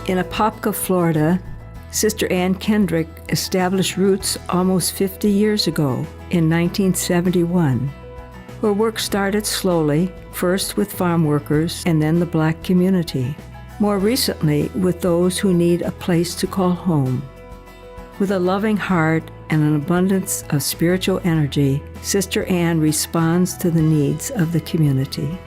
In Apopka, Florida, Sister Ann Kendrick established roots almost 50 years ago in 1971. Her work started slowly, first with farm workers and then the Black community. More recently, with those who need a place to call home. With a loving heart and an abundance of spiritual energy, Sister Ann responds to the needs of the community.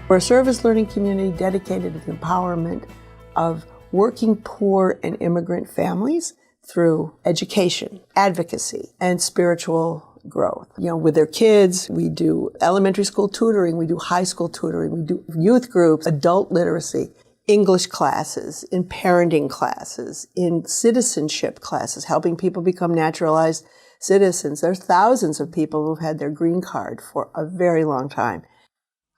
We're a service learning community dedicated to the empowerment of working poor and immigrant families through education, advocacy, and spiritual growth. With their kids, we do elementary school tutoring, we do high school tutoring, we do youth groups, adult literacy, English classes, in parenting classes, in citizenship classes, helping people become naturalized citizens. There's thousands of people who've had their green card for a very long time.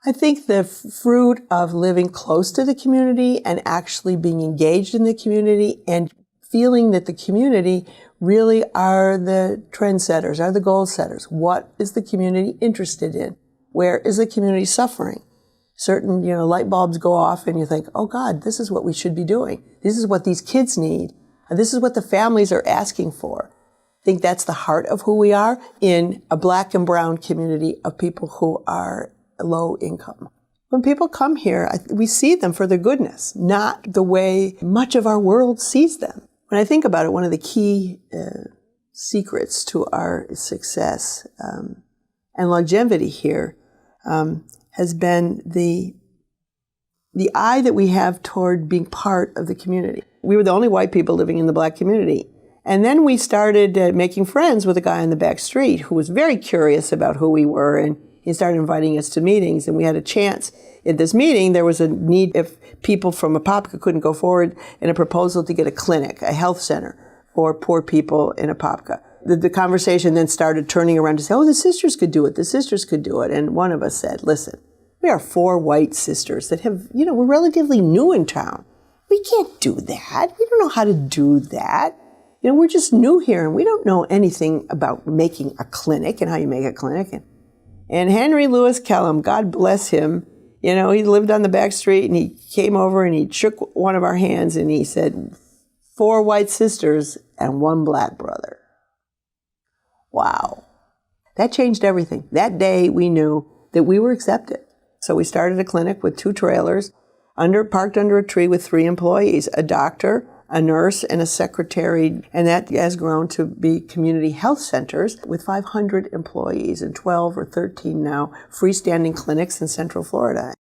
I think the fruit of living close to the community and actually being engaged in the community and feeling that the community really are the trendsetters, are the goal setters. What is the community interested in? Where is the community suffering? Certain, light bulbs go off and you think, oh God, this is what we should be doing. This is what these kids need. And this is what the families are asking for. I think that's the heart of who we are in a Black and brown community of people who are low income. When people come here, we see them for their goodness, not the way much of our world sees them. When I think about it, one of the key secrets to our success and longevity here has been the eye that we have toward being part of the community. We were the only white people living in the Black community. And then we started making friends with a guy on the back street who was very curious about who we were, and he started inviting us to meetings, and we had a chance. At this meeting, there was a need, if people from Apopka couldn't go forward, in a proposal to get a clinic, a health center for poor people in Apopka. The conversation then started turning around to say, oh, the sisters could do it, the sisters could do it. And one of us said, listen, we are 4 white sisters that have, we're relatively new in town. We can't do that. We don't know how to do that. We're just new here and we don't know anything about making a clinic and how you make a clinic. And Henry Louis Kellum, God bless him, he lived on the back street and he came over and he shook one of our hands and he said, 4 white sisters and 1 Black brother. Wow. That changed everything. That day we knew that we were accepted. So we started a clinic with 2 trailers, parked under a tree with 3 employees, a doctor, a nurse, and a secretary. And that has grown to be community health centers with 500 employees and 12 or 13 now freestanding clinics in Central Florida.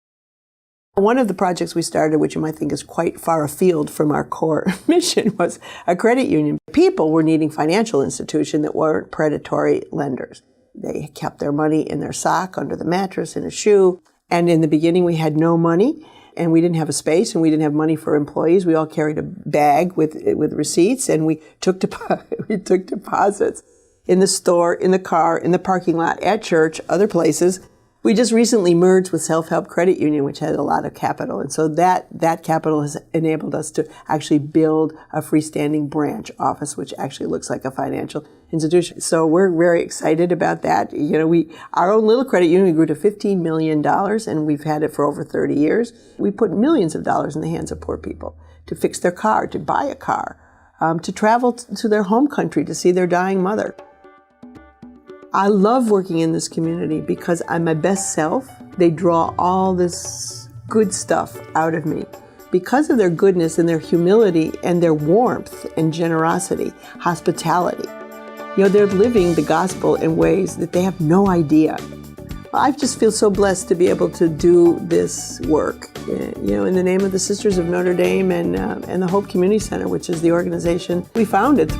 One of the projects we started, which you might think is quite far afield from our core mission, was a credit union. People were needing financial institutions that weren't predatory lenders. They kept their money in their sock, under the mattress, in a shoe. And in the beginning, we had no money, and we didn't have a space, and we didn't have money for employees. We all carried a bag with receipts, and we took deposits in the store, in the car, in the parking lot, at church, other places. We just recently merged with Self-Help Credit Union, which had a lot of capital. And so that capital has enabled us to actually build a freestanding branch office, which actually looks like a financial institution. So we're very excited about that. Our own little credit union grew to $15 million, and we've had it for over 30 years. We put millions of dollars in the hands of poor people to fix their car, to buy a car, to travel to their home country to see their dying mother. I love working in this community because I'm my best self. They draw all this good stuff out of me. Because of their goodness and their humility and their warmth and generosity, hospitality. They're living the gospel in ways that they have no idea. I just feel so blessed to be able to do this work, in the name of the Sisters of Notre Dame and the Hope Community Center, which is the organization we founded.